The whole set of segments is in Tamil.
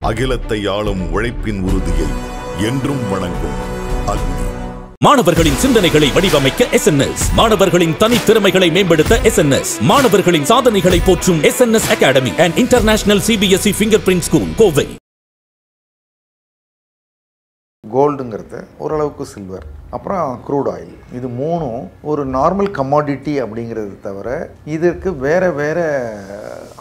அகிலத்தை ஆளும் உழைப்பின் உறுதியை என்றும் வணங்கும் அக்னி. மாணவர்களின் சிந்தனைகளை வடிவமைக்க SNS, மாணவர்களின் தனித்திறமைகளை மேம்படுத்த SNS, மாணவர்களின் சாதனைகளை போற்றும் SNS Academy and International CBSE Fingerprint School, Kovai. கோல்டுங்கிறது ஓரளவுக்கு சில்வர், அப்புறம் க்ரூட் ஆயில், இது மூணும் ஒரு நார்மல் கமாடிட்டி அப்படிங்கிறது தவிர இதற்கு வேறு வேறு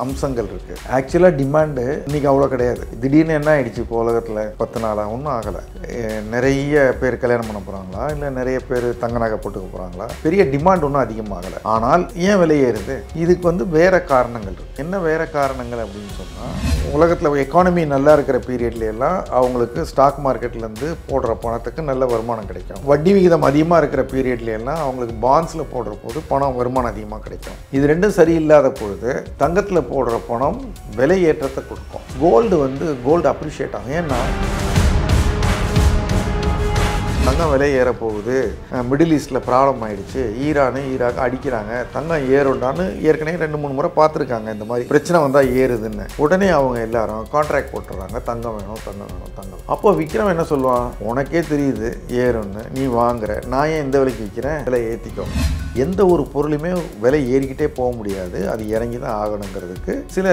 அம்சங்கள் இருக்குது. ஆக்சுவலாக டிமாண்டு இன்றைக்கி அவ்வளோ கிடையாது. திடீர்னு என்ன ஆகிடுச்சு இப்போ உலகத்தில் 10 நாளாக ஒன்றும் ஆகலை. நிறைய பேர் கல்யாணம் பண்ண போகிறாங்களா, இல்லை நிறைய பேர் தங்க நகை போட்டுக்க போகிறாங்களா, பெரிய டிமாண்ட் ஒன்றும் அதிகமாகலை. ஆனால் ஏன் விலை ஏறுது? இதுக்கு வேறு காரணங்கள் இருக்குது. என்ன வேறு காரணங்கள் அப்படின்னு சொன்னால், உலகத்தில் எக்கானமி நல்லா இருக்கிற பீரியட்லையெல்லாம் அவங்களுக்கு ஸ்டாக் மார்க்கெட்லேருந்து போடுற பணத்துக்கு நல்ல வருமானம் கிடைக்கும். வட்டி விகிதம் அதிகமாக இருக்கிற பீரியட்லையெல்லாம் அவங்களுக்கு பாண்ட்ஸில் போடுற போது பணம் வருமானம் அதிகமாக கிடைக்கும். இது ரெண்டும் சரியில்லாத பொழுது தங்கத்தில் போடுற பணம் விலை ஏற்றத்தை கொடுக்கும். கோல்டு அப்ரிஷியேட் ஆகும். ஏன்னா தங்கம் விலை ஏறப்போகுது, மிடில் ஈஸ்டில் ப்ராப்ளம் ஆகிடுச்சு, ஈராக் அடிக்கிறாங்க, தங்கம் ஏறுண்டான்னு ஏற்கனவே 2-3 முறை பார்த்துருக்காங்க. இந்த மாதிரி பிரச்சனை வந்தால் ஏறுதுன்னு உடனே அவங்க எல்லாரும் கான்ட்ராக்ட் போட்டுறாங்க, தங்கம் வேணும். அப்போ விற்கிறவன் என்ன சொல்லுவான், உனக்கே தெரியுது ஏறும்னு, நீ வாங்குற, நான் ஏன் இந்த விலைக்கு விற்கிறேன், விலை ஏற்றிக்கோ. எந்த ஒரு பொருளுமே விலை ஏறிக்கிட்டே போக முடியாது, அது இறங்கி தான் ஆகணுங்கிறதுக்கு சில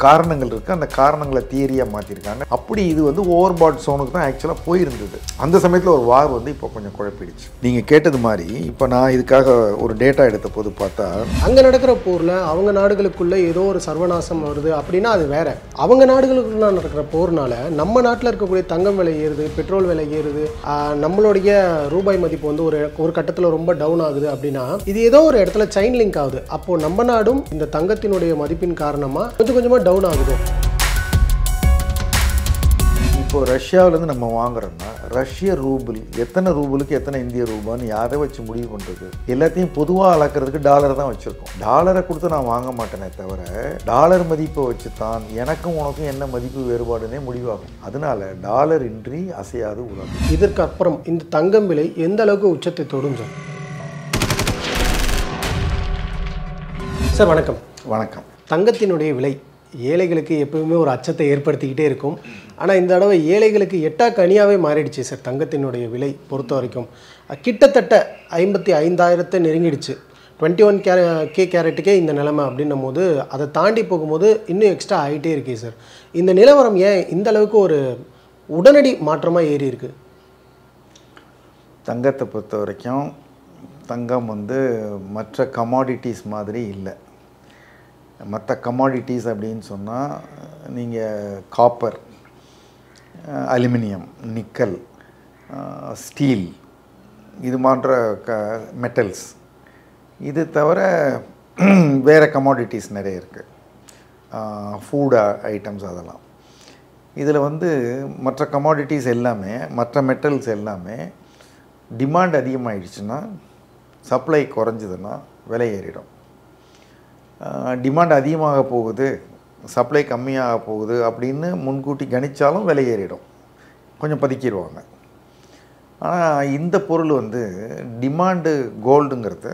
காரணங்கள் இருக்குது. அந்த காரணங்களை தியரியாக மாற்றிருக்காங்க. அப்படி இது ஓவர் பாட் சோனுக்கு தான் ஆக்சுவலாக போயிருந்தது. அந்த சமயத்தில் ஒரு வார் இப்போ கொஞ்சம் குழப்பிடுச்சு. நீங்கள் கேட்டது மாதிரி இப்போ நான் இதுக்காக ஒரு டேட்டா எடுத்த போது பார்த்தா, அங்கே நடக்கிற போரில் அவங்க நாடுகளுக்குள்ளே ஏதோ ஒரு சர்வநாசம் வருது அப்படின்னா அது வேற. அவங்க நாடுகளுக்குள்ள நடக்கிற போர்னால நம்ம நாட்டில் இருக்கக்கூடிய தங்கம் விலை ஏறுது, பெட்ரோல் விலை ஏறுது, நம்மளுடைய ரூபாய் மதிப்பு ஒரு கட்டத்தில் ரொம்ப டவுன் ஆகுது அப்படின்னா இது ஏதோ ஒரு இடத்துல செயின் லிங்க் ஆகுது. அப்போ நம்ம நாடும் இந்த தங்கத்தினுடைய மதிப்பின் காரணமாக கொஞ்சமாக டவுன் ஆகுது. இப்போ ரஷ்யாவிலேருந்து நம்ம வாங்குறோம்னா ரஷ்ய ரூபிள் எத்தனை ரூபிளுக்கு எத்தனை இந்திய ரூபான்னு யாரை வச்சு முடிவு பண்ணுறது? எல்லாத்தையும் பொதுவாக அளக்கிறதுக்கு டாலர் தான் வச்சுருக்கோம். டாலரை கொடுத்து நான் வாங்க மாட்டேனே தவிர டாலர் மதிப்பை வச்சு தான் எனக்கும் உனக்கும் என்ன மதிப்பு வேறுபாடுனே முடிவாகும். அதனால டாலர் இன்றி அசையாது உலகம். இதற்கு அப்புறம் இந்த தங்கம் விலை எந்த அளவுக்கு உச்சத்தை தொடும் சார்? வணக்கம். வணக்கம். தங்கத்தினுடைய விலை ஏழைகளுக்கு எப்பவுமே ஒரு அச்சத்தை ஏற்படுத்திக்கிட்டே இருக்கும். ஆனால் இந்த தடவை ஏழைகளுக்கு எட்டா கனியாகவே மாறிடுச்சு சார். தங்கத்தினுடைய விலை பொறுத்த வரைக்கும் கிட்டத்தட்ட 55,000 நெருங்கிடுச்சு. 21K கேரட்டுக்கே இந்த நிலைமை அப்படின்னும் போது அதை தாண்டி போகும்போது இன்னும் எக்ஸ்ட்ரா ஆகிட்டே இருக்கே சார். இந்த நிலவரம் ஏன் இந்த அளவுக்கு ஒரு உடனடி மாற்றமாக ஏறி இருக்கு? தங்கத்தை பொறுத்த வரைக்கும் தங்கம் மற்ற கமாடிட்டிஸ் மாதிரி இல்லை. மற்ற கமாடிட்டிஸ் அப்படின்னு சொன்னால் நீங்கள் காப்பர், அலுமினியம், நிக்கல், ஸ்டீல், இது போன்ற மெட்டல்ஸ், இது தவிர வேறு கமாடிட்டிஸ் நிறைய இருக்குது. ஃபுட் ஐட்டம்ஸ், அதெல்லாம் இதில் மற்ற கமாடிட்டிஸ் எல்லாமே, மற்ற மெட்டல்ஸ் எல்லாமே டிமாண்ட் அதிகமாகிடுச்சுன்னா, சப்ளை குறைஞ்சிதுன்னா விலை ஏறிடும். டிமாண்ட் அதிகமாக போகுது, சப்ளை கம்மியாக போகுது அப்படின்னு முன்கூட்டி கணித்தாலும் விலை ஏறிடும், கொஞ்சம் பதுக்கிடுவாங்க. ஆனால் இந்த பொருள் டிமாண்டு கோல்டுங்கிறது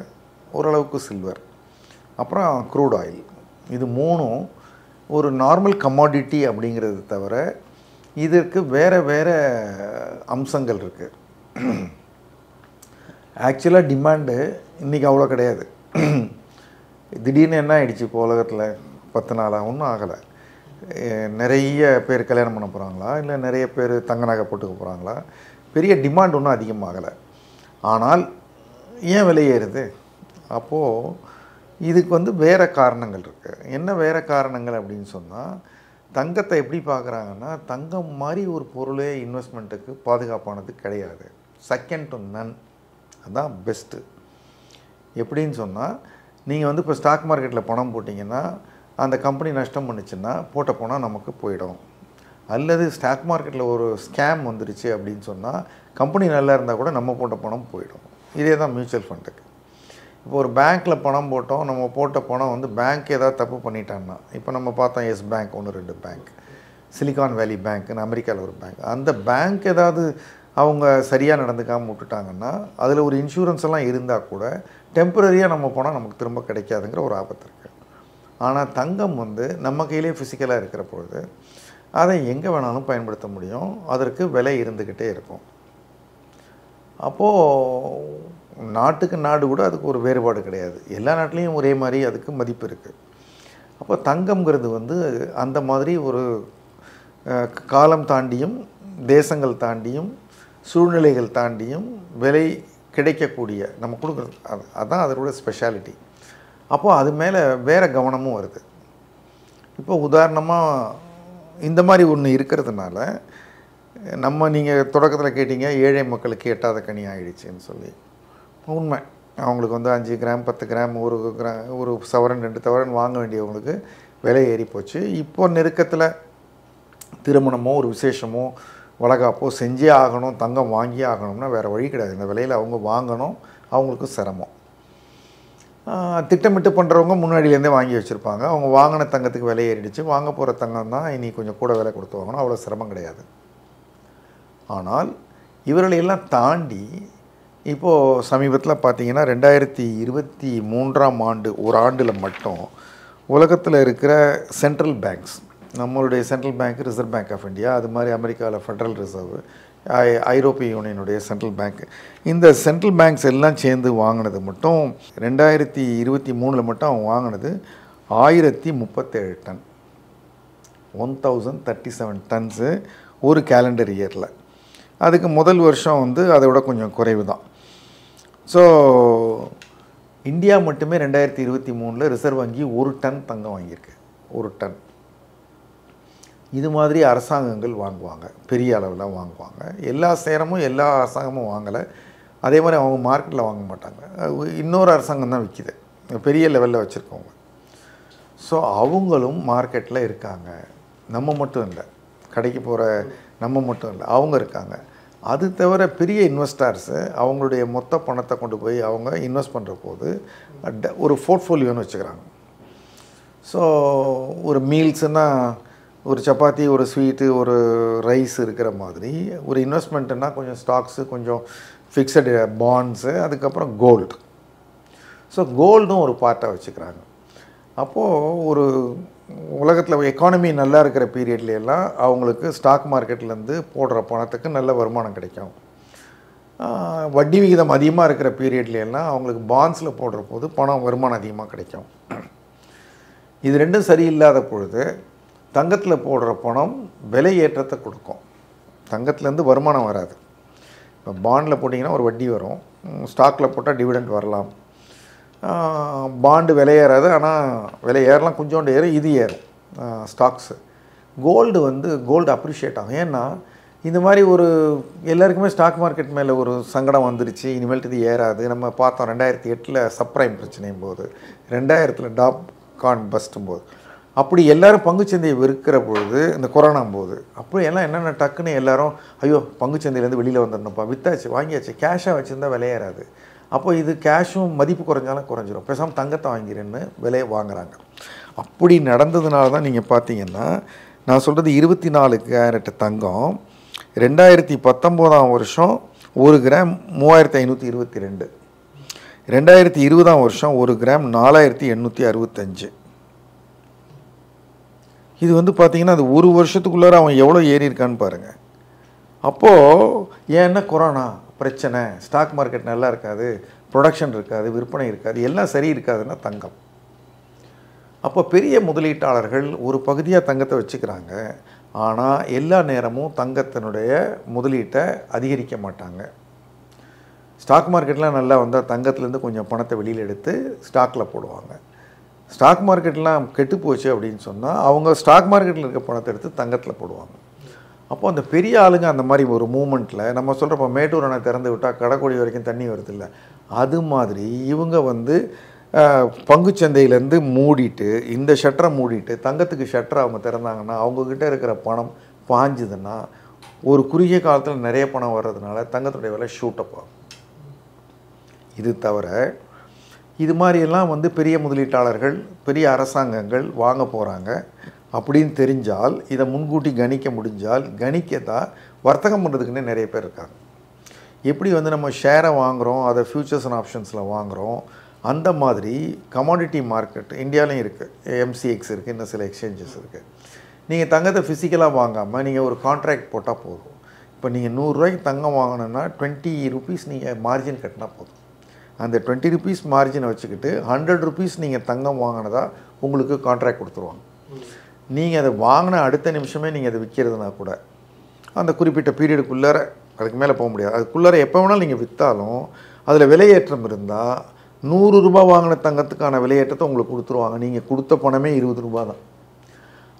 ஓரளவுக்கு சில்வர், அப்புறம் க்ரூட் ஆயில், இது மூணும் ஒரு நார்மல் கமாடிட்டி அப்படிங்கிறது தவிர இதற்கு வேறு வேறு அம்சங்கள் இருக்குது. ஆக்சுவலாக டிமாண்டு இன்றைக்கி அவ்வளோ கிடையாது. திடீர்னு என்ன ஆகிடுச்சு இப்போ உலகத்தில் 10 நாளாக ஒன்றும் ஆகலை. நிறைய பேர் கல்யாணம் பண்ண போகிறாங்களா, இல்லை நிறைய பேர் தங்க நகை போட்டுக்க போகிறாங்களா, பெரிய டிமாண்ட் ஒன்றும் அதிகமாகலை. ஆனால் ஏன் விலை ஏறுது? அப்போது இதுக்கு வேறு காரணங்கள் இருக்குது. என்ன வேறு காரணங்கள் அப்படின்னு சொன்னால், தங்கத்தை எப்படி பார்க்குறாங்கன்னா, தங்கம் மாதிரி ஒரு பொருளே இன்வெஸ்ட்மெண்ட்டுக்கு பாதுகாப்பானது கிடையாது. செகண்ட் டு நன், அதுதான் பெஸ்ட்டு. எப்படின்னு சொன்னால், நீங்கள் இப்போ ஸ்டாக் மார்க்கெட்டில் பணம் போட்டிங்கன்னா அந்த கம்பெனி நஷ்டம் பண்ணிச்சுன்னா போட்ட பணம் நமக்கு போயிடும். அல்லது ஸ்டாக் மார்க்கெட்டில் ஒரு ஸ்கேம் வந்துருச்சு அப்படின்னு சொன்னால் கம்பெனி நல்லா இருந்தால் கூட நம்ம போட்ட பணம் போயிடும். இதே தான் மியூச்சுவல் ஃபண்டுக்கு. இப்போ ஒரு பேங்க்கில் பணம் போட்டோம், நம்ம போட்ட பணம் பேங்க் ஏதாவது தப்பு பண்ணிட்டான்னா, இப்போ நம்ம பார்த்தோம் எஸ் பேங்க், 1-2 பேங்க், சிலிகான் வேலி பேங்க்னு அமெரிக்காவில் ஒரு பேங்க், அந்த பேங்க் ஏதாவது அவங்க சரியாக நடந்துக்காமல் விட்டுட்டாங்கன்னா அதில் ஒரு இன்சூரன்ஸ் எல்லாம் இருந்தால் கூட டெம்பரரியாக நம்ம போனால் நமக்கு திரும்ப கிடைக்காதுங்கிற ஒரு ஆபத்து இருக்குது. ஆனால் தங்கம் நம்ம கையிலே ஃபிசிக்கலாக இருக்கிற பொழுது அதை எங்கே வேணாலும் பயன்படுத்த முடியும். அதற்கு விலை இருந்துக்கிட்டே இருக்கும். அப்போது நாட்டுக்கு நாடு கூட அதுக்கு ஒரு வேறுபாடு கிடையாது. எல்லா நாட்டிலையும் ஒரே மாதிரி அதுக்கு மதிப்பு இருக்குது. அப்போ தங்கம்ங்கிறது வந்து அந்த மாதிரி ஒரு காலம் தாண்டியும் தேசங்கள் தாண்டியும் சூழ்நிலைகள் தாண்டியும் விலை கிடைக்கக்கூடிய நம்ம கொடுக்குறது அதுதான் அதோட ஸ்பெஷாலிட்டி. அப்போது அது மேலே வேறு கவனமும் வருது. இப்போ உதாரணமாக இந்த மாதிரி ஒன்று இருக்கிறதுனால நம்ம நீங்கள் தொடக்கத்தில் கேட்டீங்க ஏழை மக்களுக்கு எட்டாத கனி ஆகிடுச்சின்னு சொல்லி. உண்மை. அவங்களுக்கு வந்து 5 கிராம் 10 கிராம் ஒரு சவரன் 2 சவரன் வாங்க வேண்டியவங்களுக்கு விலை ஏறி போச்சு. இப்போ நெருக்கத்தில் திருமணமோ ஒரு விசேஷமோ வளகாப்போ செஞ்சே ஆகணும், தங்கம் வாங்கியே ஆகணும்னா வேறு வழி கிடையாது. இந்த விலையில் அவங்க வாங்கணும், அவங்களுக்கு சிரமம். திட்டமிட்டு பண்ணுறவங்க முன்னாடியிலேருந்தே வாங்கி வச்சுருப்பாங்க. அவங்க வாங்கின தங்கத்துக்கு விலை ஏறிடுச்சு, வாங்க போகிற தங்கம் தான் இனி கொஞ்சம் கூட விலை கொடுத்து வாங்கணும், அவ்வளோ சிரமம் கிடையாது. ஆனால் இவர்களையெல்லாம் தாண்டி இப்போது சமீபத்தில் பார்த்திங்கன்னா 2023ஆம் ஆண்டு ஒரு ஆண்டில் மட்டும் உலகத்தில் இருக்கிற சென்ட்ரல் பேங்க்ஸ், நம்மளுடைய central bank reserve bank of India, அது மாதிரி அமெரிக்காவில் ஃபெடரல் ரிசர்வ், ஐரோப்பிய யூனியனுடைய சென்ட்ரல் பேங்க், இந்த சென்ட்ரல் பேங்க்ஸ் எல்லாம் சேர்ந்து வாங்கினது மட்டும் 2023 மட்டும் அவங்க வாங்கினது 1037 டன், 1037 டன்ஸு ஒரு கேலண்டர் இயரில். அதுக்கு முதல் வருஷம் வந்து அதை விட கொஞ்சம் குறைவு தான். ஸோ இந்தியா மட்டுமே 2023 ரிசர்வ் வங்கி 1 டன் தங்கம் வாங்கியிருக்கு, 1 டன். இது மாதிரி அரசாங்கங்கள் வாங்குவாங்க, பெரிய அளவில் வாங்குவாங்க. எல்லா சேரமும் எல்லா அரசாங்கமும் வாங்கலை. அதே மாதிரி அவங்க மார்க்கெட்டில் வாங்க மாட்டாங்க, இன்னொரு அரசாங்கம் தான் விற்கிது, பெரிய லெவலில் வச்சுருக்கவங்க. ஸோ அவங்களும் மார்க்கெட்டில் இருக்காங்க. நம்ம மட்டும் இல்லை, கடைக்கு போகிற நம்ம மட்டும் இல்லை, அவங்க இருக்காங்க. அது தவிர பெரிய இன்வெஸ்டர்ஸு அவங்களுடைய மொத்த பணத்தை கொண்டு போய் அவங்க இன்வெஸ்ட் பண்ணுற போது ஒரு போர்ட்ஃபோலியோன்னு வச்சுக்கிறாங்க. ஸோ ஒரு மீல்ஸுனால் ஒரு சப்பாத்தி, ஒரு ஸ்வீட்டு, ஒரு ரைஸ் இருக்கிற மாதிரி ஒரு இன்வெஸ்ட்மெண்ட்டுன்னா கொஞ்சம் ஸ்டாக்ஸு, கொஞ்சம் ஃபிக்ஸடு பாண்ட்ஸு, அதுக்கப்புறம் கோல்டு. ஸோ கோல்டும் ஒரு பார்ட்டாக வச்சுக்கிறாங்க. அப்போது ஒரு உலகத்தில் எக்கானமி நல்லா இருக்கிற பீரியட்லையெல்லாம் அவங்களுக்கு ஸ்டாக் மார்க்கெட்லேருந்து போடுற பணத்துக்கு நல்ல வருமானம் கிடைக்கும். வட்டி விகிதம் அதிகமாக இருக்கிற பீரியட்லையெல்லாம் அவங்களுக்கு பாண்ட்ஸில் போடுற போது வருமானம் அதிகமாக கிடைக்கும். இது ரெண்டும் சரியில்லாத பொழுது தங்கத்தில் போடுற பணம் விலை ஏற்றத்தை கொடுக்கும், தங்கத்துலேருந்து வருமானம் வராது. இப்போ பாண்டில் போட்டிங்கன்னா ஒரு வட்டி வரும், ஸ்டாக்கில் போட்டால் டிவிடெண்ட் வரலாம். பாண்டு விலை ஏறாது, ஆனால் விலை ஏறலாம், கொஞ்சோண்டு ஏறும், இது ஏறும் ஸ்டாக்ஸு. கோல்டு அப்ரிஷியேட் ஆகும். ஏன்னா இந்த மாதிரி ஒரு எல்லாருக்குமே ஸ்டாக் மார்க்கெட் மேலே ஒரு சங்கடம் வந்துருச்சு, இனிமேல்ட்டு இது ஏறாது. நம்ம பார்த்தோம் 2008 சப்ரைம் பிரச்சனையும் போது, 2000 டாப் கான் பஸ்ட்டும் போது, அப்படி எல்லோரும் பங்குச்சந்தையை வெறுக்கிற பொழுது, இந்த கொரோனா போது, அப்படி எல்லாம் என்னென்ன டக்குன்னு எல்லோரும் ஐயோ பங்குச்சந்தையிலேருந்து வெளியில் வந்துடணும்ப்பா, வித்தாச்சு வாங்கியாச்சு, கேஷாக வச்சுருந்தா விலையேறாது, அப்போ இது கேஷும் மதிப்பு குறைஞ்சாலும் குறைஞ்சிரும், பேசாமல் தங்கத்தை வாங்கிறேன்னு விலையை வாங்குகிறாங்க. அப்படி நடந்ததுனால தான் நீங்கள் பார்த்தீங்கன்னா நான் சொல்கிறது 24 கேரட் தங்கம் 2019ஆம் வருஷம் 1 கிராம் 3522, 2020ஆம் வருஷம் 1 கிராம் 4865. இது வந்து பார்த்திங்கன்னா அது ஒரு வருஷத்துக்குள்ளார அவன் எவ்வளோ ஏறி இருக்கான்னு பாருங்கள். அப்போது ஏன்னா கொரோனா பிரச்சனை, ஸ்டாக் மார்க்கெட் நல்லா இருக்காது, ப்ரொடக்ஷன் இருக்காது, விற்பனை இருக்காது, எல்லாம் சரி இருக்காதுன்னா தங்கம். அப்போ பெரிய முதலீட்டாளர்கள் ஒரு பகுதியாக தங்கத்தை வச்சுக்கிறாங்க, ஆனால் எல்லா நேரமும் தங்கத்தினுடைய முதலீட்டை அதிகரிக்க மாட்டாங்க. ஸ்டாக் மார்க்கெட்லாம் நல்லா வந்தால் தங்கத்துலேருந்து கொஞ்சம் பணத்தை வெளியில் எடுத்து ஸ்டாக்கில் போடுவாங்க. ஸ்டாக் மார்க்கெட்லாம் கெட்டு போச்சு அப்படின்னு சொன்னால் அவங்க ஸ்டாக் மார்க்கெட்டில் இருக்க பணத்தை எடுத்து தங்கத்தில் போடுவாங்க. அப்போ அந்த பெரிய ஆளுங்க அந்த மாதிரி ஒரு மூமெண்ட்டில் நம்ம சொல்கிறப்போ மேட்டூர் அணை திறந்து விட்டால் கடைக்கோடி வரைக்கும் தண்ணி வருது இல்லை, அது மாதிரி இவங்க வந்து பங்குச்சந்தையிலேருந்து மூடிட்டு, இந்த ஷட்டரை மூடிட்டு தங்கத்துக்கு ஷட்டரை அவங்க திறந்தாங்கன்னா அவங்கக்கிட்ட இருக்கிற பணம் பாஞ்சுதுன்னா ஒரு குறுகிய காலத்தில் நிறைய பணம் வர்றதுனால தங்கத்துடைய விலை ஷூட்டப் ஆகும். இது தவிர இது மாதிரியெல்லாம் வந்து பெரிய முதலீட்டாளர்கள், பெரிய அரசாங்கங்கள் வாங்க போகிறாங்க அப்படின்னு தெரிஞ்சால், இதை முன்கூட்டி கணிக்க முடிஞ்சால், கணிக்கத்தான் வர்த்தகம் பண்ணுறதுக்குன்னே நிறைய பேர் இருக்காங்க. எப்படி வந்து நம்ம ஷேரை வாங்குகிறோம், அதை ஃபியூச்சர்ஸ் அண்ட் ஆப்ஷன்ஸில் வாங்குகிறோம், அந்த மாதிரி கமாடிட்டி மார்க்கெட் இந்தியாவிலையும் இருக்குது, MCX இருக்குது, இன்னும் சில எக்ஸ்சேஞ்சஸ் இருக்குது. நீங்கள் தங்கத்தை ஃபிசிக்கலாக வாங்காமல் நீங்கள் ஒரு கான்ட்ராக்ட் போட்டால் போதும். இப்போ நீங்கள் 100 ரூபாய்க்கு தங்கம் வாங்கணுன்னா 20 rupees நீங்கள் மார்ஜின் கட்டினா போதும். அந்த 20 rupees மார்ஜினை வச்சுக்கிட்டு 100 rupees நீங்கள் தங்கம் வாங்கினதா உங்களுக்கு கான்ட்ராக்ட் கொடுத்துருவாங்க. நீங்கள் அதை வாங்கின அடுத்த நிமிஷமே நீங்கள் அதை விற்கிறதுனா கூட அந்த குறிப்பிட்ட பீரியடுக்குள்ளார, அதுக்கு மேலே போக முடியாது, அதுக்குள்ளார எப்போ வேணாலும் நீங்கள் விற்றாலும் அதில் விலையேற்றம் இருந்தால் 100 ரூபா வாங்கின தங்கத்துக்கான விலையேற்றத்தை உங்களுக்கு கொடுத்துருவாங்க. நீங்கள் கொடுத்த பணமே 20 ரூபா தான்.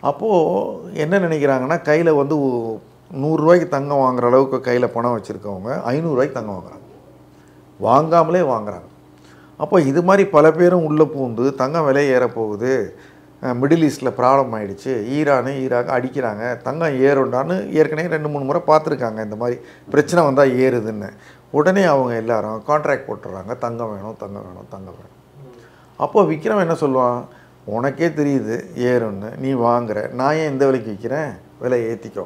அப்போது என்ன நினைக்கிறாங்கன்னா, கையில் வந்து 100 ரூபாய்க்கு தங்கம் வாங்குற அளவுக்கு கையில் பணம் வச்சுருக்கவங்க 500 ரூபாய்க்கு தங்கம் வாங்குறாங்க, வாங்காமலே வாங்குறாங்க. அப்போ இது மாதிரி பல பேரும் உள்ளே பூந்து தங்கம் விலை ஏறப்போகுது, மிடில் ஈஸ்டில் ப்ராப்ளம் ஆகிடுச்சு, ஈராக் அடிக்கிறாங்க, தங்கம் ஏறுண்டான்னு ஏற்கனவே 2-3 முறை பார்த்துருக்காங்க. இந்த மாதிரி பிரச்சனை வந்தால் ஏறுதுன்னு உடனே அவங்க எல்லாரும் கான்ட்ராக்ட் போட்டுடுறாங்க, தங்கம் வேணும் தங்கம் வேணும் தங்கம் வேணும். அப்போது விற்கிறவன் என்ன சொல்லுவான், உனக்கே தெரியுது ஏறுன்னு, நீ வாங்குற, நான் ஏன் இந்த விலைக்கு விற்கிறேன், விலை ஏற்றிக்கோ,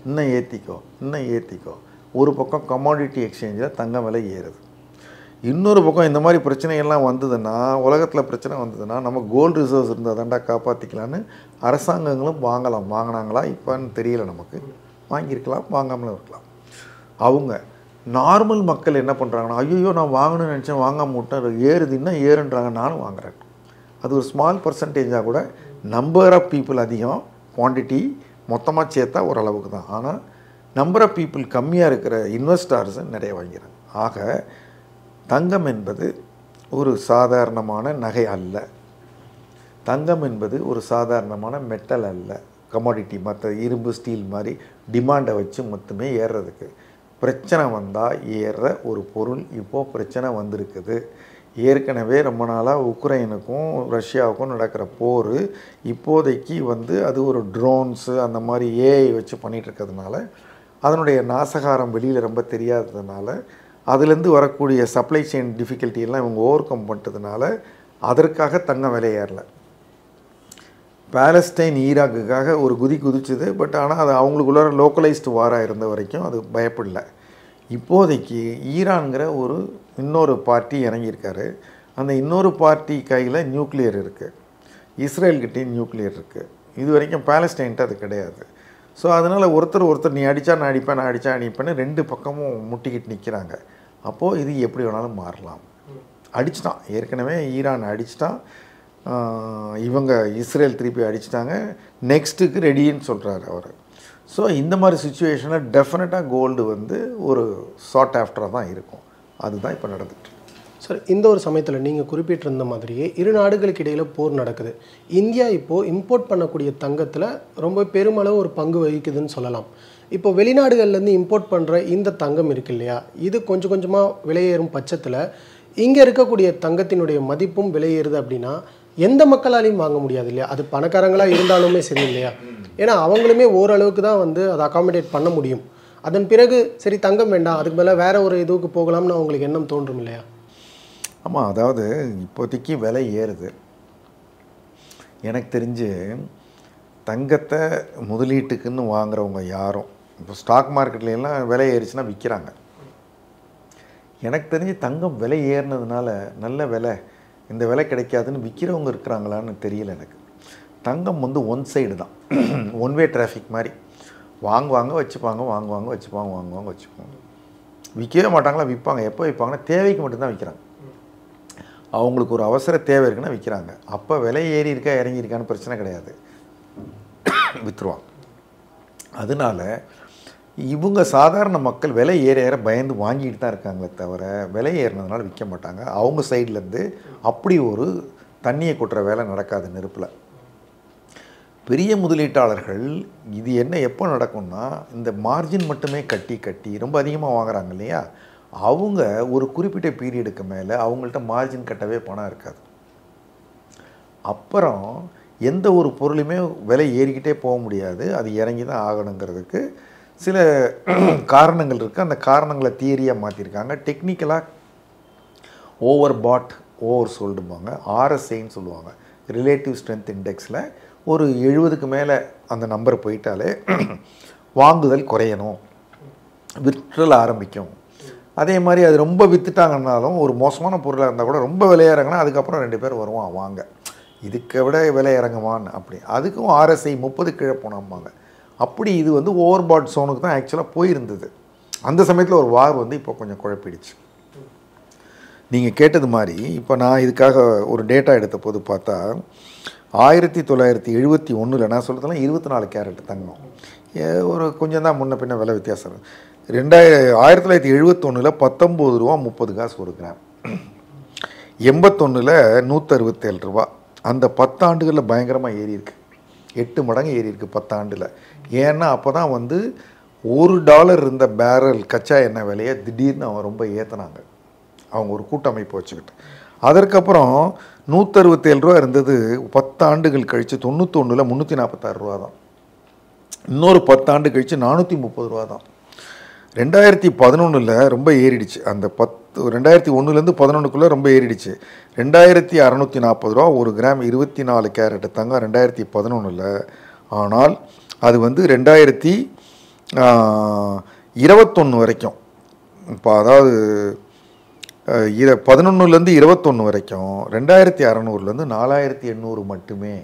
இன்னும் ஏற்றிக்கோ, இன்னும் ஏற்றிக்கோ. ஒரு பக்கம் கமாடிட்டி எக்ஸ்சேஞ்சில் தங்கம் விலை ஏறுது, இன்னொரு பக்கம் இந்த மாதிரி பிரச்சனைகள்லாம் வந்ததுன்னா, உலகத்தில் பிரச்சனை வந்ததுன்னா நம்ம கோல்டு ரிசர்வ்ஸ் இருந்தால் தாண்டா காப்பாற்றிக்கலான்னு அரசாங்கங்களும் வாங்கினாங்களா இப்போன்னு தெரியல, நமக்கு வாங்கியிருக்கலாம், வாங்காமலும் இருக்கலாம். அவங்க நார்மல் மக்கள் என்ன பண்ணுறாங்கன்னா, ஐயோ நான் வாங்கணும்னு நினச்சேன் வாங்காம விட்டேன், ஏறுதுன்னா ஏறுன்றாங்க, நானும் வாங்குறேன். அது ஒரு ஸ்மால் பர்சன்டேஜாக கூட, நம்பர் ஆஃப் பீப்புள் அதிகம், குவான்டிட்டி மொத்தமாக சேர்த்தா ஓரளவுக்கு தான். ஆனால் நம்பர் ஆஃப் பீப்புள் கம்மியாக இருக்கிற இன்வெஸ்டர்ஸ் நிறைய வாங்கிறாங்க. ஆக தங்கம் என்பது ஒரு சாதாரணமான நகை அல்ல, தங்கம் என்பது ஒரு சாதாரணமான மெட்டல் அல்ல, கமாடிட்டி. மற்ற இரும்பு ஸ்டீல் மாதிரி டிமாண்டை வச்சு மொத்தமே ஏறுறதுக்கு பிரச்சனை வந்தால் ஏறுற ஒரு பொருள் இப்போது பிரச்சனை வந்திருக்குது. ஏற்கனவே ரொம்ப நாளாக உக்ரைனுக்கும் ரஷ்யாவுக்கும் நடக்கிற போர் இப்போதைக்கு வந்து அது ஒரு ட்ரோன்ஸு அந்த மாதிரி ஏஐ வச்சு பண்ணிகிட்ருக்கிறதுனால, அதனுடைய நாசகாரம் வெளியில் ரொம்ப தெரியாததுனால, அதுலேருந்து வரக்கூடிய சப்ளை செயின் டிஃபிகல்ட்டியெல்லாம் இவங்க ஓவர் கம் பண்ணிட்டதுனால அதற்காக தங்கம் விலை ஏறலை. பாலஸ்டைன் ஈராக்குக்காக ஒரு குதிச்சுது, பட் ஆனால் அது அவங்களுக்குள்ள லோக்கலைஸ்டு வாராக இருந்த வரைக்கும் அது பயப்படல. இப்போதைக்கு ஈரான்கிற ஒரு இன்னொரு பார்ட்டி இறங்கியிருக்காரு. அந்த இன்னொரு பார்ட்டி கையில் நியூக்ளியர் இருக்குது, இஸ்ரேல்கிட்டையும் நியூக்ளியர் இருக்குது. இது வரைக்கும் பாலஸ்டைன்ட்டு அது கிடையாது. ஸோ அதனால் ஒருத்தர் நீ அடித்தா நான் அடிப்பேன், நான் அடித்தா அடிப்பேன்னு 2 பக்கமும் முட்டிக்கிட்டு நிற்கிறாங்க. அப்போது இது எப்படி வேணாலும் மாறலாம். அடிச்சிட்டான், ஏற்கனவே ஈரான் அடிச்சிட்டான், இவங்க இஸ்ரேல் திருப்பி அடிச்சிட்டாங்க, நெக்ஸ்ட்டுக்கு ரெடின்னு சொல்கிறாரு அவர். ஸோ இந்த மாதிரி சுச்சுவேஷனில் டெஃபினட்டாக கோல்டு வந்து ஒரு சார்ட் ஆஃப்டராக தான் இருக்கும். அதுதான் இப்போ நடந்துட்டு. சார், இந்த ஒரு சமயத்தில் நீங்கள் குறிப்பிட்டிருந்த மாதிரியே இரு நாடுகளுக்கு இடையில் போர் நடக்குது. இந்தியா இப்போது இம்போர்ட் பண்ணக்கூடிய தங்கத்தில் ரொம்ப பெருமளவு ஒரு பங்கு வகிக்குதுன்னு சொல்லலாம். இப்போ வெளிநாடுகள்லேருந்து இம்போர்ட் பண்ணுற இந்த தங்கம் இருக்கு இல்லையா, இது கொஞ்சம் கொஞ்சமாக விலையேறும் பட்சத்தில் இங்கே இருக்கக்கூடிய தங்கத்தினுடைய மதிப்பும் விலையேறுது அப்படின்னா எந்த மக்களாலையும் வாங்க முடியாது இல்லையா? அது பணக்காரங்களாக இருந்தாலுமே சரி இல்லையா? ஏன்னா அவங்களுமே ஓரளவுக்கு தான் வந்து அதை அகாமடேட் பண்ண முடியும். அதன் பிறகு சரி தங்கம் வேண்டாம், அதுக்கு மேலே வேறு ஒரு இதுக்கு போகலாம்னு அவங்களுக்கு எண்ணம் தோன்றும் இல்லையா? ஆமாம், அதாவது இப்போதைக்கு விலை ஏறுது. எனக்கு தெரிஞ்சு தங்கத்தை முதலீட்டுக்குன்னு வாங்குறவங்க யாரும் இப்போ ஸ்டாக் மார்க்கெட்லாம் விலை ஏறிச்சுன்னா விற்கிறாங்க. எனக்கு தெரிஞ்சு தங்கம் விலை ஏறினதுனால நல்ல விலை, இந்த விலை கிடைக்காதுன்னு விற்கிறவங்க இருக்கிறாங்களான்னு தெரியல எனக்கு. தங்கம் வந்து ஒன் சைடு தான், ஒன் வே டிராஃபிக் மாதிரி. வாங்குவாங்க வச்சுப்பாங்க, வாங்குவாங்க வச்சுப்பாங்க, வாங்குவாங்க வச்சுப்பாங்க, விற்கவே மாட்டாங்களா? விற்பாங்க. எப்போ விற்பாங்கன்னா தேவைக்கு மட்டும்தான் விற்கிறாங்க. அவங்களுக்கு ஒரு அவசர தேவை இருக்குன்னா விற்கிறாங்க. அப்போ விலை ஏறி இருக்கா இறங்கியிருக்கான்னு பிரச்சனை கிடையாது, விற்றுருவாங்க. அதனால் இவங்க சாதாரண மக்கள் விலை ஏற பயந்து வாங்கிட்டு தான் இருக்காங்களே தவிர விலை ஏறினதுனால விற்க மாட்டாங்க. அவங்க சைட்லேருந்து அப்படி ஒரு தண்ணியை கொட்டுற வேலை நடக்காது நெருப்பில். பெரிய முதலீட்டாளர்கள் இது என்ன எப்போ நடக்கும்னா, இந்த மார்ஜின் மட்டுமே கட்டி ரொம்ப அதிகமாக வாங்குறாங்க இல்லையா, அவங்க ஒரு குறிப்பிட்ட பீரியடுக்கு மேலே அவங்கள்ட்ட மார்ஜின் கட்டவே பணம் இருக்காது. அப்புறம் எந்த ஒரு பொருளுமே விலை ஏறிக்கிட்டே போக முடியாது, அது இறங்கி தான் ஆகணுங்கிறதுக்கு சில காரணங்கள் இருக்குது. அந்த காரணங்களை தியரியாக மாற்றிருக்காங்க. டெக்னிக்கலாக ஓவர் பாட் ஓவர் சோல்டுபாங்க, RSIன்னு சொல்லுவாங்க, ரிலேட்டிவ் ஸ்ட்ரென்த் இண்டெக்ஸில் ஒரு 70க்கு மேலே அந்த நம்பர் போயிட்டாலே வாங்குதல் குறையணும், விற்றல் ஆரம்பிக்கும். அதே மாதிரி அது ரொம்ப விற்றுட்டாங்கன்னாலும் ஒரு மோசமான பொருளாக இருந்தால் கூட ரொம்ப விலையாறாங்கன்னா அதுக்கப்புறம் 2 பேர் வருவான் வாங்க. இதுக்கு விட விலை இறங்குமான்னு அப்படி. அதுக்கும் RSI 30 கீழே போனாம்பாங்க. அப்படி இது வந்து ஓவர்பாட் சோனுக்கு தான் ஆக்சுவலாக போயிருந்தது. அந்த சமயத்தில் ஒரு வார் வந்து இப்போ கொஞ்சம் குழப்பிடுச்சு. நீங்கள் கேட்டது மாதிரி இப்போ நான் இதுக்காக ஒரு டேட்டா எடுத்த போது பார்த்தா 1971 நான் சொல்கிறதுலாம் 24 கேரட் தங்கம், ஒரு கொஞ்சம் தான் முன்ன பின்ன விலை வித்தியாசம். 1971 19 ரூபா 30 காசு ஒரு கிராம், 81 167 ரூபா. அந்த 10 ஆண்டுகளில் பயங்கரமாக ஏறி இருக்கு, 8 மடங்கு ஏறி இருக்கு 10 ஆண்டில். ஏன்னா அப்போ தான் வந்து $1 இருந்த பேரல் கச்சா எண்ணெய் விலையை திடீர்னு அவன் ரொம்ப ஏற்றினாங்க, அவங்க ஒரு கூட்டமைப்பு வச்சுக்கிட்டு. அதற்கப்புறம் 167 ரூபா இருந்தது. 10 ஆண்டுகள் கழித்து 91 346 ரூபா தான். இன்னொரு 10 ஆண்டு கழித்து 430 ரூபா தான். 2011 ரொம்ப ஏறிடுச்சு. அந்த 2001 11க்குள்ளே ரொம்ப ஏறிடுச்சு. 2640 ரூபா ஒரு கிராம் 24 கேரட் தங்கம் 2011. ஆனால் அது வந்து 2021 வரைக்கும், இப்போ அதாவது 11 21 வரைக்கும் 2600 4800 மட்டுமே.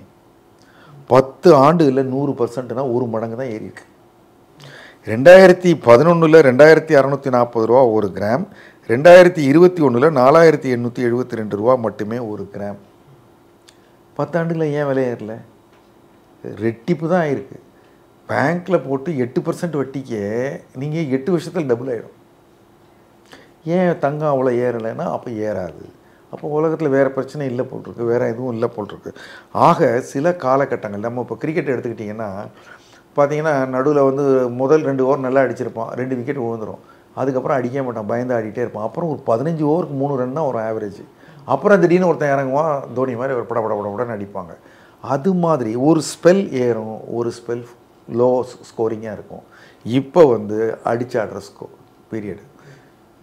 10 ஆண்டுகளில் 100%னா 1 மடங்கு தான் ஏறி இருக்கு. 2011 2640 ரூபா ஒரு கிராம், 2021 4872 ரூபா மட்டுமே ஒரு கிராம். 10 ஆண்டுகளில் ஏன் விலை ஏறல? ரெட்டிப்பு தான் ஆயிருக்கு. பேங்க்கில் போட்டு 8% வட்டிக்கே நீங்கள் 8 வருஷத்தில் டபுள் ஆகிடும். ஏன் தங்கம் அவ்வளோ ஏறலைன்னா அப்போ ஏறாது. அப்போ உலகத்தில் வேறு பிரச்சனை இல்லை போட்டிருக்கு, வேறு எதுவும் இல்லை போட்டிருக்கு. ஆக சில காலகட்டங்கள் நம்ம இப்போ கிரிக்கெட் எடுத்துக்கிட்டிங்கன்னா பார்த்தீங்கன்னா நடுவில் வந்து முதல் 2 ஓவர் நல்லா அடிச்சிருப்பான், 2 விக்கெட் விழுந்துடும். அதுக்கப்புறம் அடிக்க மாட்டான், பயந்து ஆடிட்டே இருப்பான். அப்புறம் ஒரு 15 ஓவருக்கு 3 ரன் தான் ஒரு ஆவரேஜ். அப்புறம் திடீர்னு ஒருத்தன் இறங்குவான், தோனி மாதிரி ஒரு படப்படப்படன்னு அடிப்பாங்க. அது மாதிரி ஒரு ஸ்பெல் ஏறும், ஒரு ஸ்பெல் லோ ஸ்கோரிங்காக இருக்கும். இப்போ வந்து அடிச்சாடுற பீரியடு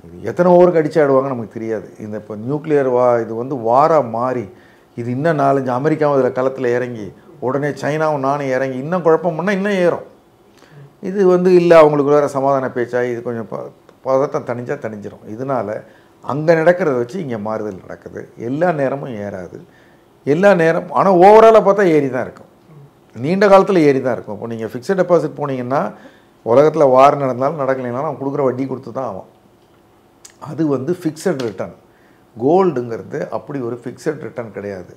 இது எத்தனை ஓவருக்கு அடிச்சாடுவாங்க நமக்கு தெரியாது. இந்த இப்போ நியூக்ளியர் இது வந்து வாராக மாறி இது இன்னும் 4-5 அமெரிக்காவும் இதில் களத்தில் இறங்கி உடனே சைனாவும் நானும் இறங்கி இன்னும் குழப்பம் பண்ணால் இன்னும் ஏறும். இது வந்து இல்லை அவங்களுக்கு வேறு சமாதான பேச்சாக இது கொஞ்சம் பதட்டம் தணிஞ்சிடும். இதனால் அங்கே நடக்கிறத வச்சு இங்கே மாறுதல் நடக்குது. எல்லா நேரமும் ஏறாது, எல்லா நேரம். ஆனால் ஓவராலாக பார்த்தா ஏறி தான் இருக்கும், நீண்ட காலத்தில் ஏறி தான் இருக்கும். இப்போ நீங்கள் ஃபிக்ஸட் டெபாசிட் போனீங்கன்னா உலகத்தில் வார் நடந்தாலும் நடக்கலைனாலும் அவன் கொடுக்குற வட்டி கொடுத்து தான் ஆகும். அது வந்து ஃபிக்ஸட் ரிட்டர்ன். கோல்டுங்கிறது அப்படி ஒரு ஃபிக்ஸட் ரிட்டர்ன் கிடையாது.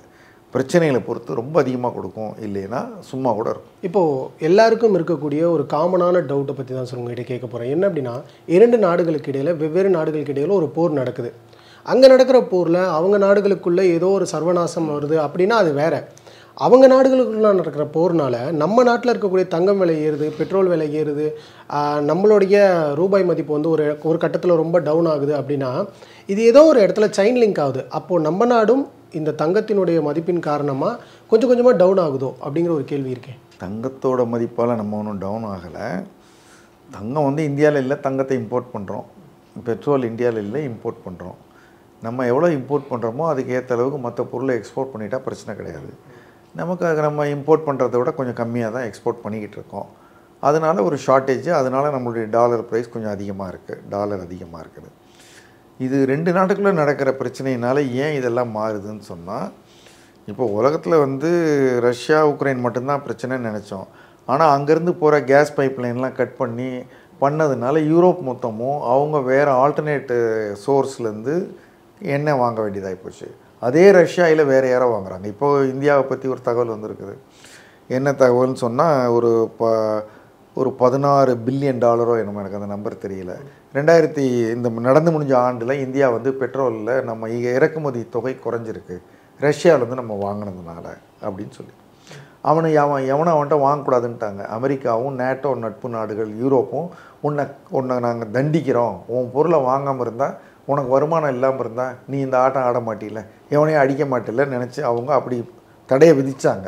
பிரச்சனைகளை பொறுத்து ரொம்ப அதிகமாக கொடுக்கும், இல்லைன்னா சும்மா கூட இருக்கும். இப்போது எல்லாருக்கும் இருக்கக்கூடிய ஒரு காமனான டவுட்டை பற்றி தான் சார் உங்கள்கிட்ட கேட்க போகிறேன். என்ன அப்படின்னா, 2 நாடுகளுக்கு இடையில், வெவ்வேறு நாடுகளுக்கு இடையில் ஒரு போர் நடக்குது. அங்கே நடக்கிற போரில் அவங்க நாடுகளுக்குள்ளே ஏதோ ஒரு சர்வநாசம் வருது அப்படின்னா அது வேறு. அவங்க நாடுகளுக்குள்ள நடக்கிற போர்னால நம்ம நாட்டில் இருக்கக்கூடிய தங்கம் விலை ஏறுது, பெட்ரோல் விலை ஏறுது, நம்மளுடைய ரூபாய் மதிப்பு வந்து ஒரு கட்டத்தில் ரொம்ப டவுன் ஆகுது. அப்படின்னா இது ஏதோ ஒரு இடத்துல செயின் லிங்க் ஆகுது. அப்போது நம்ம நாடும் இந்த தங்கத்தினுடைய மதிப்பின் காரணமாக கொஞ்சம் கொஞ்சமாக டவுன் ஆகுதோ அப்படிங்கிற ஒரு கேள்வி இருக்கேன். தங்கத்தோட மதிப்பால் நம்ம ஒன்றும் டவுன் ஆகலை. தங்கம் வந்து இந்தியாவில் இல்லை, தங்கத்தை இம்போர்ட் பண்ணுறோம். பெட்ரோல் இந்தியாவில் இல்லை, இம்போர்ட் பண்ணுறோம். நம்ம எவ்வளோ இம்போர்ட் பண்ணுறோமோ அதுக்கு ஏற்ற அளவுக்கு மற்ற பொருளை எக்ஸ்போர்ட் பண்ணிட்டா பிரச்சனை கிடையாது. நமக்கு நம்ம இம்போர்ட் பண்ணுறதை விட கொஞ்சம் கம்மியாக தான் எக்ஸ்போர்ட் பண்ணிக்கிட்டு இருக்கோம். அதனால் ஒரு ஷார்ட்டேஜ், அதனால் நம்மளுடைய டாலர் ப்ரைஸ் கொஞ்சம் அதிகமாக இருக்குது, டாலர் அதிகமாக இருக்குது. இது 2 நாட்டுக்குள்ளே நடக்கிற பிரச்சனையினால ஏன் இதெல்லாம் மாறுதுன்னு சொன்னால், இப்போ உலகத்தில் வந்து ரஷ்யா உக்ரைன் மட்டும்தான் பிரச்சனைன்னு நினச்சோம். ஆனால் அங்கேருந்து போகிற கேஸ் பைப்லைன்லாம் கட் பண்ணதுனால யூரோப் மொத்தமும் அவங்க வேறு ஆல்டர்னேட் சோர்ஸ்லேருந்து எண்ணெய் வாங்க வேண்டியதாகி போச்சு. அதே ரஷ்யாவில் வேறு யாரோ வாங்குறாங்க. இப்போது இந்தியாவை பற்றி ஒரு தகவல் வந்திருக்குது. என்ன தகவல்னு சொன்னால், ஒரு $16 பில்லியன் என்னமோ, எனக்கு அந்த நம்பர் தெரியல. இந்த நடந்து முடிஞ்ச ஆண்டில் இந்தியா வந்து பெட்ரோலில் நம்ம இறக்குமதி தொகை குறைஞ்சிருக்கு ரஷ்யாவிலேருந்து நம்ம வாங்கினதுனால அப்படின்னு சொல்லி. அவன்கிட்ட வாங்கக்கூடாதுன்ட்டாங்க. அமெரிக்காவும் நேட்டோ நட்பு நாடுகள் யூரோப்பும் உன்னை நாங்கள் தண்டிக்கிறோம், உன் பொருளை வாங்காமல் இருந்தால், உனக்கு வருமானம் இல்லாமல் இருந்தால் நீ இந்த ஆட்டம் ஆட மாட்டில்ல, எவனையும் அடிக்க மாட்டில்ல நினச்சி அவங்க அப்படி தடையை விதித்தாங்க.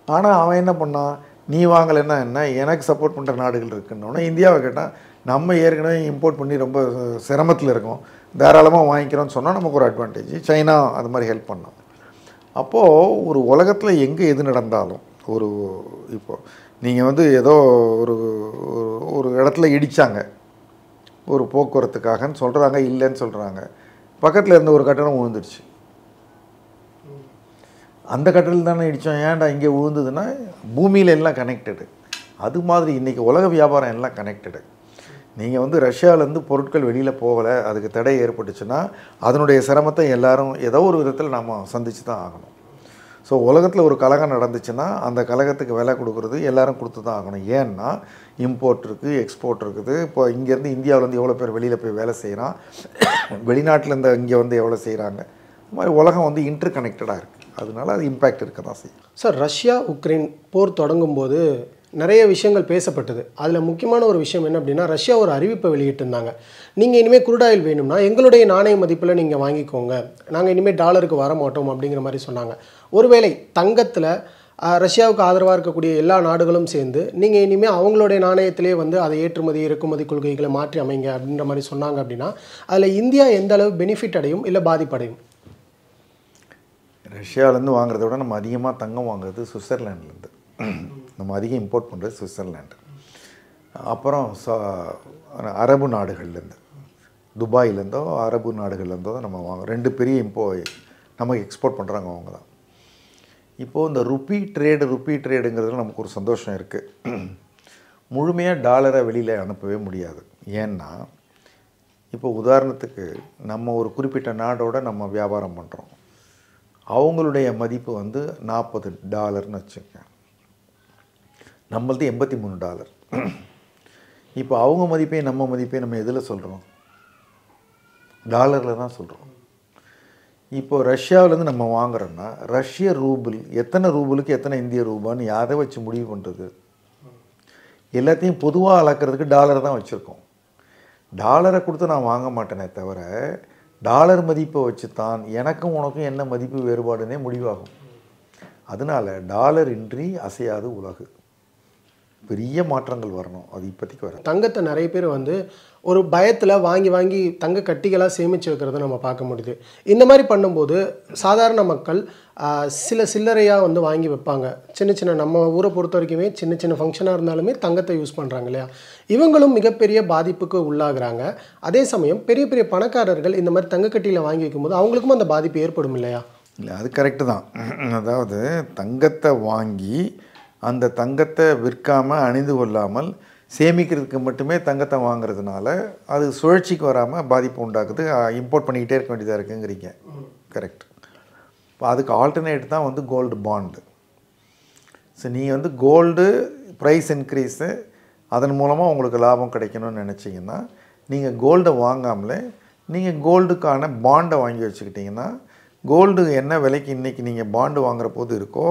ஆனால் அவன் என்ன பண்ணான், நீ வாங்கலைன்னா என்ன, எனக்கு சப்போர்ட் பண்ணுற நாடுகள் இருக்குன்னொன்னே இந்தியாவை கேட்டால், நம்ம ஏற்கனவே இம்போர்ட் பண்ணி ரொம்ப சிரமத்தில் இருக்கோம், தாராளமாக வாங்கிக்கிறோன்னு சொன்னால் நமக்கு ஒரு அட்வான்டேஜ். சைனா அது மாதிரி ஹெல்ப் பண்ணோம். அப்போது ஒரு உலகத்தில் எங்கே எது நடந்தாலும், இப்போது நீங்கள் வந்து ஏதோ ஒரு இடத்துல இடித்தாங்க ஒரு போக்குவரத்துக்காகன்னு சொல்கிறாங்க, இல்லைன்னு சொல்கிறாங்க. பக்கத்தில் இருந்த ஒரு கட்டணம் விழுந்துடுச்சு. அந்த கட்டத்தில் தானே இடித்தோம், ஏன்டா இங்கே விழுந்ததுன்னா பூமியில் எல்லாம் கனெக்டடு. அது மாதிரி இன்றைக்கி உலக வியாபாரம் எல்லாம் கனெக்டடு. நீங்கள் வந்து ரஷ்யாவிலேருந்து பொருட்கள் வெளியில் போகலை, அதுக்கு தடை ஏற்பட்டுச்சுன்னா அதனுடைய சிரமத்தை எல்லாரும் ஏதோ ஒரு விதத்தில் நம்ம சந்தித்து தான் ஆகணும். ஸோ உலகத்தில் ஒரு கலகம் நடந்துச்சுன்னா அந்த கலகத்துக்கு விலை கொடுக்குறது எல்லாரும் கொடுத்து தான் ஆகணும். ஏன்னா இம்போர்ட் இருக்குது, எக்ஸ்போர்ட் இருக்குது. இப்போ இங்கேருந்து இந்தியாவிலேருந்து எவ்வளோ பேர் வெளியில் போய் வேலை செய்கிறான், வெளிநாட்டிலேருந்து இங்கே வந்து எவ்வளோ செய்கிறாங்க. இந்த மாதிரி உலகம் வந்து இன்டர் கனெக்டடாக இருக்குது. அதனால அது இம்பேக்ட் இருக்க தான் செய்யும். சார், ரஷ்யா உக்ரைன் போர் தொடங்கும் போது நிறைய விஷயங்கள் பேசப்பட்டது. அதில் முக்கியமான ஒரு விஷயம் என்ன அப்படின்னா, ரஷ்யா ஒரு அறிவிப்பை வெளியிட்டிருந்தாங்க. நீங்கள் இனிமேல் குரூடாயில் வேணும்னா எங்களுடைய நாணய மதிப்பில் நீங்கள் வாங்கிக்கோங்க, நாங்கள் இனிமேல் டாலருக்கு வர மாட்டோம் அப்படிங்கிற மாதிரி சொன்னாங்க. ஒருவேளை தங்கத்தில் ரஷ்யாவுக்கு ஆதரவாக இருக்கக்கூடிய எல்லா நாடுகளும் சேர்ந்து நீங்கள் இனிமேல் அவங்களுடைய நாணயத்திலே வந்து அதை ஏற்றுமதி இறக்குமதி கொள்கைகளை மாற்றி அமைங்க அப்படின்ற மாதிரி சொன்னாங்க அப்படின்னா அதில் இந்தியா எந்த அளவு பெனிஃபிட் அடையும் இல்லை பாதிப்படையும்? ரஷ்யாவிலேருந்து வாங்குறத விட நம்ம அதிகமாக தங்கம் வாங்குறது சுவிட்சர்லாண்ட்லேருந்து. நம்ம அதிகம் இம்போர்ட் பண்ணுறது சுவிட்சர்லாண்டு. அப்புறம் அரபு நாடுகள்லேருந்து, துபாயிலேருந்தோ அரபு நாடுகள்லேருந்தோ தான் நம்ம வாங்க. 2 பெரிய நமக்கு எக்ஸ்போர்ட் பண்ணுறாங்க அவங்க தான். இப்போது இந்த ருப்பி ட்ரேடுங்கிறதுல நமக்கு ஒரு சந்தோஷம் இருக்குது. முழுமையாக டாலரை வெளியில் அனுப்பவே முடியாது. ஏன்னா இப்போ உதாரணத்துக்கு நம்ம ஒரு குறிப்பிட்ட நாடோட நம்ம வியாபாரம் பண்ணுறோம். அவங்களுடைய மதிப்பு வந்து $40 வச்சுக்கோங்க, நம்மளது $83. இப்போ அவங்க மதிப்பையும் நம்ம மதிப்பையும் நம்ம எதில் சொல்கிறோம்? டாலரில் தான் சொல்கிறோம். இப்போ ரஷ்யாவிலேருந்து நம்ம வாங்குறோன்னா ரஷ்ய ரூபிள் எத்தனை ரூபிளுக்கு எத்தனை இந்திய ரூபான்னு யாரை வச்சு முடிவு பண்ணுறது? எல்லாத்தையும் பொதுவாக அளக்கிறதுக்கு டாலர் தான் வச்சுருக்கோம். டாலரை கொடுத்து நான் வாங்க மாட்டேனே தவிர டாலர் மதிப்பை வச்சு தான் எனக்கும் உனக்கும் என்ன மதிப்பு வேறுபாடுனே முடிவாகும். அதனால் டாலர் இன்றி அசையாது உலகு. பெரிய மாற்றங்கள் வரணும். அது இப்போதைக்கு வர தங்கத்தை நிறைய பேர் வந்து ஒரு பயத்தில் வாங்கி தங்க கட்டிகளாக சேமித்து வைக்கிறத நம்ம பார்க்க முடியுது. இந்த மாதிரி பண்ணும்போது சாதாரண மக்கள் சில்லறையாக வந்து வாங்கி வைப்பாங்க. சின்ன நம்ம ஊரை பொறுத்த வரைக்குமே சின்ன ஃபங்க்ஷனாக இருந்தாலுமே தங்கத்தை யூஸ் பண்ணுறாங்க இல்லையா? இவங்களும் மிகப்பெரிய பாதிப்புக்கு உள்ளாகிறாங்க. அதே சமயம் பெரிய பணக்காரர்கள் இந்த மாதிரி தங்கக்கட்டியில் வாங்கி வைக்கும்போது அவங்களுக்கும் அந்த பாதிப்பு ஏற்படும் இல்லையா? இல்லை, அது கரெக்டு தான். அதாவது தங்கத்தை வாங்கி அந்த தங்கத்தை விற்காமல் அணிந்து கொள்ளாமல் சேமிக்கிறதுக்கு மட்டுமே தங்கத்தை வாங்குறதுனால அது சுழற்சிக்கு வராமல் பாதிப்பு உண்டாக்குது. இம்போர்ட் பண்ணிக்கிட்டே இருக்க வேண்டியதாக இருக்குங்கிறீங்க. கரெக்ட். இப்போ அதுக்கு ஆல்டர்னேட் தான் வந்து கோல்டு பாண்டு. ஸோ நீங்கள் வந்து கோல்டு ப்ரைஸ் இன்க்ரீஸு அதன் மூலமாக உங்களுக்கு லாபம் கிடைக்கணும்னு நினச்சிங்கன்னா நீங்கள் கோல்டை வாங்காமலே நீங்கள் கோல்டுக்கான பாண்டை வாங்கி வச்சுக்கிட்டிங்கன்னா கோல்டு என்ன விலைக்கு இன்றைக்கி நீங்கள் பாண்டு வாங்குற போது இருக்கோ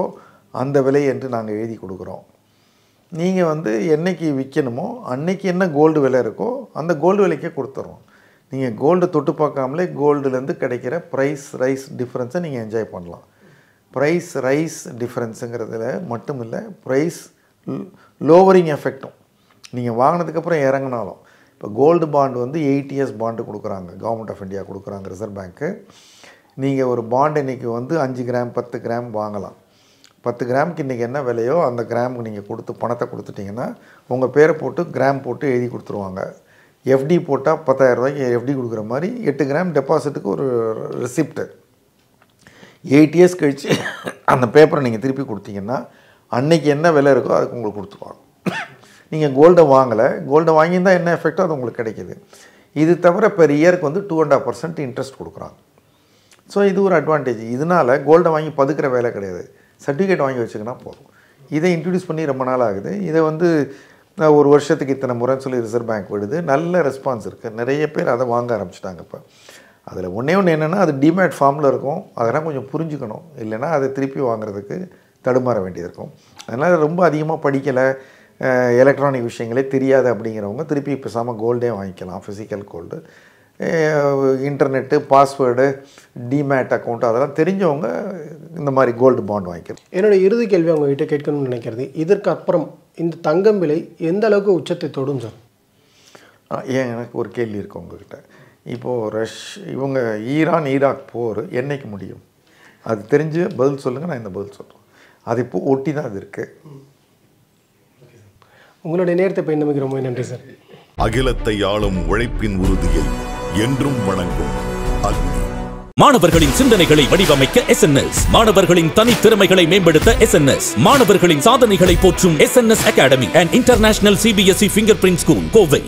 அந்த விலை என்று நாங்கள் எழுதி கொடுக்குறோம். நீங்கள் வந்து என்றைக்கு விற்கணுமோ அன்னைக்கு என்ன கோல்டு விலை இருக்கோ அந்த கோல்டு விலைக்கே கொடுத்துட்றோம். நீங்கள் கோல்டு தொட்டு பார்க்காமலே கோல்டுலேருந்து கிடைக்கிற ப்ரைஸ் ரைஸ் டிஃப்ரென்ஸை நீங்கள் என்ஜாய் பண்ணலாம். ப்ரைஸ் ரைஸ் டிஃப்ரென்ஸுங்கிறதுல மட்டும் இல்லை, ப்ரைஸ் லோவரிங் எஃபெக்டும் நீங்கள் வாங்கினதுக்கப்புறம் இறங்கினாலும். இப்போ கோல்டு பாண்டு வந்து 8 years பாண்டு கொடுக்குறாங்க, கவர்மெண்ட் ஆஃப் இந்தியா கொடுக்குறாங்க, ரிசர்வ் பேங்க்கு. நீங்கள் ஒரு பாண்டு இன்றைக்கி வந்து 5 கிராம் 10 கிராம் வாங்கலாம். 10 கிராமுக்கு இன்றைக்கி என்ன விலையோ அந்த கிராமுக்கு நீங்கள் கொடுத்து பணத்தை கொடுத்துட்டிங்கன்னா உங்கள் பேரை போட்டு கிராம் போட்டு எழுதி கொடுத்துருவாங்க. எஃப்டி போட்டால் 10,000 ரூபாய்க்கு எஃப்டி கொடுக்குற மாதிரி 8 கிராம் டெபாசிட்டுக்கு ஒரு ரெசிப்ட்டு 8 years கழித்து அந்த பேப்பரை நீங்கள் திருப்பி கொடுத்தீங்கன்னா அன்றைக்கி என்ன விலை இருக்கோ அதுக்கு உங்களுக்கு கொடுத்துருவாங்க. நீங்கள் கோல்டை வாங்கலை, கோல்டை வாங்கியிருந்தால் என்ன எஃபெக்டோ அது உங்களுக்கு கிடைக்கிது. இது தவிர பெர் இயருக்கு வந்து 2.5% இன்ட்ரெஸ்ட் கொடுக்குறாங்க. ஸோ இது ஒரு அட்வான்டேஜ். இதனால் கோல்டை வாங்கி பதுக்கிற வேலை கிடையாது, சர்டிஃபிகேட் வாங்கி வச்சுக்கினா போதும். இதை இன்ட்ரடியூஸ் பண்ணி ரொம்ப நாள் ஆகுது. இதை வந்து ஒரு வருஷத்துக்கு இத்தனை முறைன்னு சொல்லி ரிசர்வ் பேங்க் விடுது. நல்ல ரெஸ்பான்ஸ் இருக்குது, நிறைய பேர் அதை வாங்க ஆரம்பிச்சிட்டாங்க. இப்போ அதில் ஒன்றே என்னென்னா அது டிமேட் ஃபார்மில் இருக்கும், அதெல்லாம் கொஞ்சம் புரிஞ்சுக்கணும். இல்லைன்னா அதை திருப்பி வாங்குறதுக்கு தடுமாற வேண்டியது இருக்கும். அதனால் ரொம்ப அதிகமாக படிக்கலை, எலக்ட்ரானிக் விஷயங்களே தெரியாது அப்படிங்கிறவங்க திருப்பி பேசாமல் கோல்டே வாங்கிக்கலாம். Physical gold, internet, password, demat account அதெல்லாம் தெரிஞ்சவங்க இந்த மாதிரி கோல்டு பாண்ட் வாங்கிக்கலாம். என்னோடய இறுதி கேள்வி அவங்ககிட்ட கேட்கணும்னு நினைக்கிறது, இதற்கு அப்புறம் இந்த தங்கம் விலை எந்த அளவுக்கு உச்சத்தை தொடும் சார்? எனக்கு ஒரு கேள்வி இருக்குது உங்ககிட்ட. இப்போது இவங்க ஈரான் ஈராக் போர் என்னைக்கு முடியும் அது தெரிஞ்சு பதில் சொல்லுங்கள். நான் இந்த பதில் சொல்கிறேன். அது இப்போ ஒட்டி தான் அது இருக்குது. உங்களுடைய நேரத்தை பயந்தமைக்கு ரொம்ப நன்றி சார். அகிலத்தை ஆளும் உழைப்பின் உறுதியை என்றும் வணங்கும் அக்னி. மாணவர்களின் சிந்தனைகளை வடிவமைக்க SNS, மாணவர்களின் தனித்திறமைகளை மேம்படுத்த SNS, மாணவர்களின் சாதனைகளை போற்றும் SNS Academy and International CBSE Fingerprint School, Kovai.